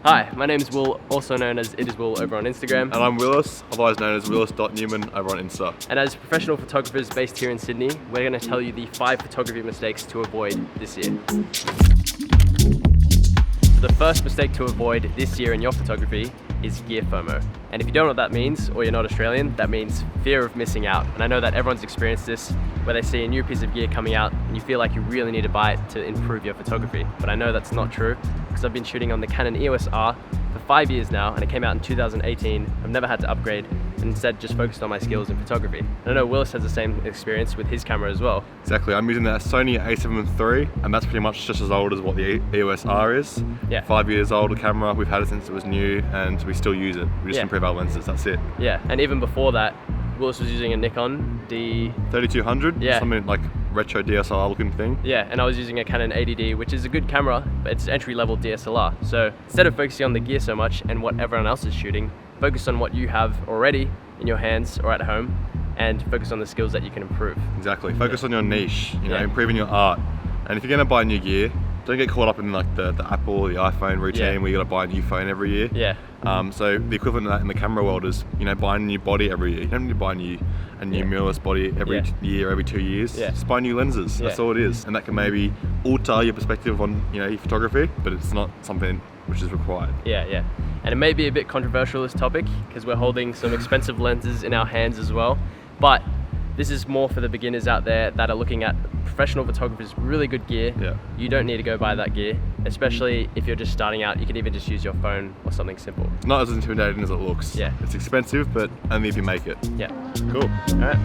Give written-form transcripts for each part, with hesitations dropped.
Hi, my name is Will, also known as It Is Will over on Instagram. And I'm Willis, otherwise known as Willis.Newman over on Insta. And as professional photographers based here in Sydney, we're going to tell you the 5 photography mistakes to avoid this year. So the first mistake to avoid this year in your photography is gear FOMO. And if you don't know what that means, or you're not Australian, that means fear of missing out. And I know that everyone's experienced this, where they see a new piece of gear coming out and you feel like you really need to buy it to improve your photography. But I know that's not true, because I've been shooting on the Canon EOS R for 5 years now, and it came out in 2018. I've never had to upgrade, and instead just focused on my skills in photography. And I know Willis has the same experience with his camera as well. Exactly, I'm using the Sony a7 III, and that's pretty much just as old as what the EOS R is. Yeah. 5 years old, the camera, we've had it since it was new, and we still use it. We just improve our lenses, that's it. Yeah, and even before that, Willis was using a Nikon D... 3200, something like retro DSLR looking thing. Yeah, and I was using a Canon 80D, which is a good camera, but it's entry-level DSLR. So instead of focusing on the gear so much and what everyone else is shooting, focus on what you have already in your hands or at home, and focus on the skills that you can improve. Exactly, focus on your niche, improving your art. And if you're gonna buy new gear, don't get caught up in like the Apple or the iPhone routine where you gotta buy a new phone every year. Yeah. So the equivalent of that in the camera world is, buying a new body every year. You don't need to buy a new mirrorless body every year, every 2 years. Yeah. Just buy new lenses. That's all it is. And that can maybe alter your perspective on your photography, but it's not something which is required. Yeah. And it may be a bit controversial, this topic, because we're holding some expensive lenses in our hands as well. But this is more for the beginners out there that are looking at professional photographers, really good gear. Yeah. You don't need to go buy that gear, especially if you're just starting out. You can even just use your phone or something simple. It's not as intimidating as it looks. Yeah. It's expensive, but only if you make it. Yeah. Cool. All right.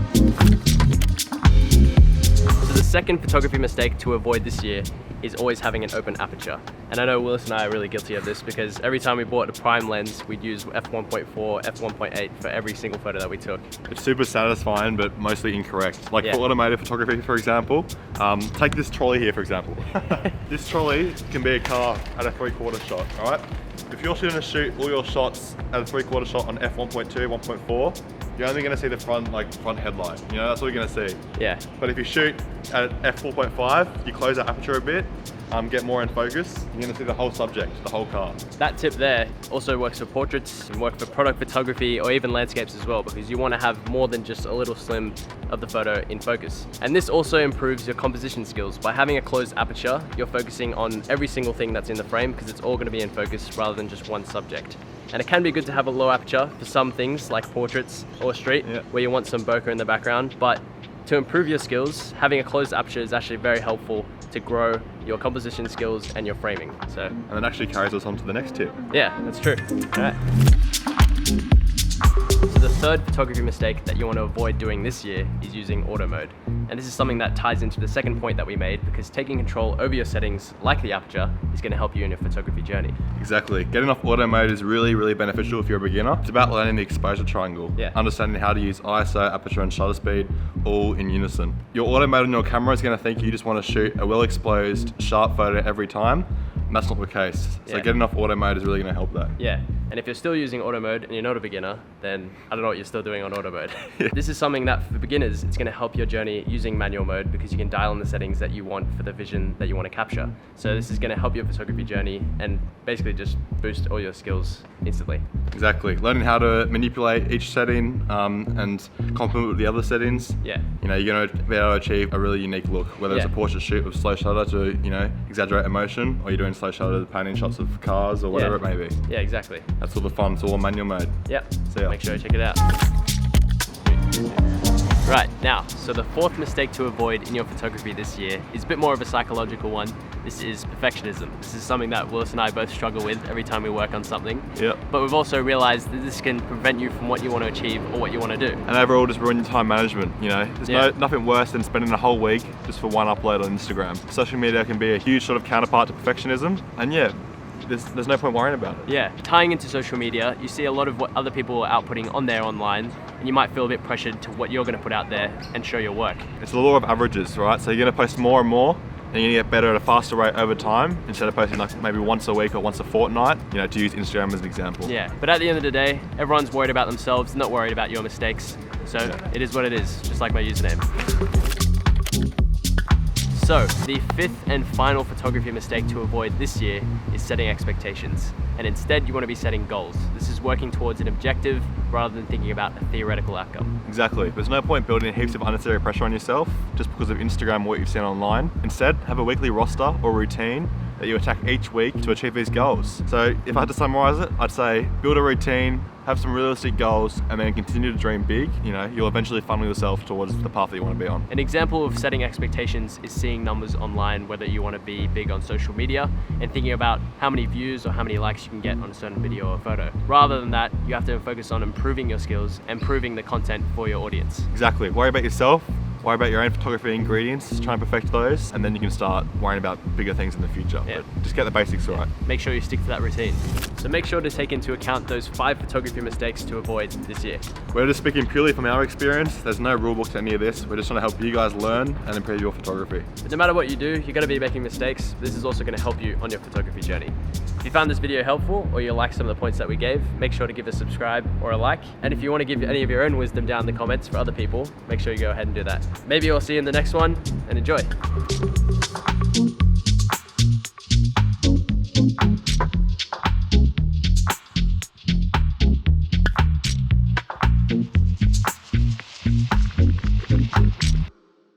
So the second photography mistake to avoid this year is always having an open aperture. And I know Willis and I are really guilty of this, because every time we bought a prime lens, we'd use f1.4, f1.8 for every single photo that we took. It's super satisfying, but mostly incorrect. Like for automotive photography, for example, take this trolley here, for example. This trolley can be a car at a 3/4 shot, all right? If you're shooting all your shots at a 3/4 shot on f1.2, 1.4, you're only going to see the front headlight. That's all you're going to see. Yeah. But if you shoot at f4.5, you close that aperture a bit, get more in focus, you're going to see the whole subject, the whole car. That tip there also works for portraits and work for product photography, or even landscapes as well, because you want to have more than just a little slim of the photo in focus. And this also improves your composition skills. By having a closed aperture, you're focusing on every single thing that's in the frame, because it's all going to be in focus rather than just one subject. And it can be good to have a low aperture for some things like portraits or street, where you want some bokeh in the background. But to improve your skills, having a closed aperture is actually very helpful to grow your composition skills and your framing. And that actually carries us on to the next tip. Yeah, that's true. All right. So the third photography mistake that you want to avoid doing this year is using auto mode. And this is something that ties into the second point that we made, because taking control over your settings, like the aperture, is going to help you in your photography journey. Exactly. Getting off auto mode is really, really beneficial if you're a beginner. It's about learning the exposure triangle. Understanding how to use ISO, aperture, and shutter speed all in unison. Your auto mode on your camera is going to think you just want to shoot a well-exposed, sharp photo every time. And that's not the case. So getting off auto mode is really going to help that. Yeah. And if you're still using auto mode and you're not a beginner, then I don't know what you're still doing on auto mode. This is something that for beginners, it's going to help your journey using manual mode, because you can dial in the settings that you want for the vision that you want to capture. So this is going to help your photography journey and basically just boost all your skills instantly. Exactly. Learning how to manipulate each setting and complement with the other settings. Yeah. You're going to be able to achieve a really unique look, whether it's a portrait shoot with slow shutter to, exaggerate emotion, or you're doing slow shutter panning shots of cars or whatever it may be. Yeah, exactly. That's all the fun. It's all on manual mode. Yep. So make sure you check it out. Right, now, so the fourth mistake to avoid in your photography this year is a bit more of a psychological one. This is perfectionism. This is something that Willis and I both struggle with every time we work on something. Yep. But we've also realized that this can prevent you from what you want to achieve or what you want to do. And overall, just ruin your time management. There's nothing worse than spending a whole week just for one upload on Instagram. Social media can be a huge sort of counterpart to perfectionism, and there's no point worrying about it. Yeah, tying into social media, you see a lot of what other people are outputting on there online, and you might feel a bit pressured to what you're going to put out there and show your work. It's the law of averages, right? So you're going to post more and more, and you're going to get better at a faster rate over time, instead of posting like maybe once a week or once a fortnight, to use Instagram as an example. Yeah, but at the end of the day, everyone's worried about themselves, not worried about your mistakes. So it is what it is, just like my username. So, the fifth and final photography mistake to avoid this year is setting expectations. And instead, you want to be setting goals. This is working towards an objective rather than thinking about a theoretical outcome. Exactly. There's no point building heaps of unnecessary pressure on yourself just because of Instagram or what you've seen online. Instead, have a weekly roster or routine that you attack each week to achieve these goals. So if I had to summarize it, I'd say build a routine, have some realistic goals, and then continue to dream big. You know, you'll eventually funnel yourself towards the path that you want to be on. An example of setting expectations is seeing numbers online, whether you want to be big on social media, and thinking about how many views or how many likes you can get on a certain video or photo. Rather than that, you have to focus on improving your skills and improving the content for your audience. Exactly. Worry about yourself. Worry about your own photography ingredients, try and perfect those, and then you can start worrying about bigger things in the future. Yeah. But just get the basics right. Make sure you stick to that routine. So make sure to take into account those 5 photography mistakes to avoid this year. We're just speaking purely from our experience. There's no rule book to any of this. We're just trying to help you guys learn and improve your photography. But no matter what you do, you're going to be making mistakes. This is also going to help you on your photography journey. If you found this video helpful or you like some of the points that we gave, make sure to give a subscribe or a like. And if you want to give any of your own wisdom down in the comments for other people, make sure you go ahead and do that. Maybe I'll see you in the next one, and enjoy.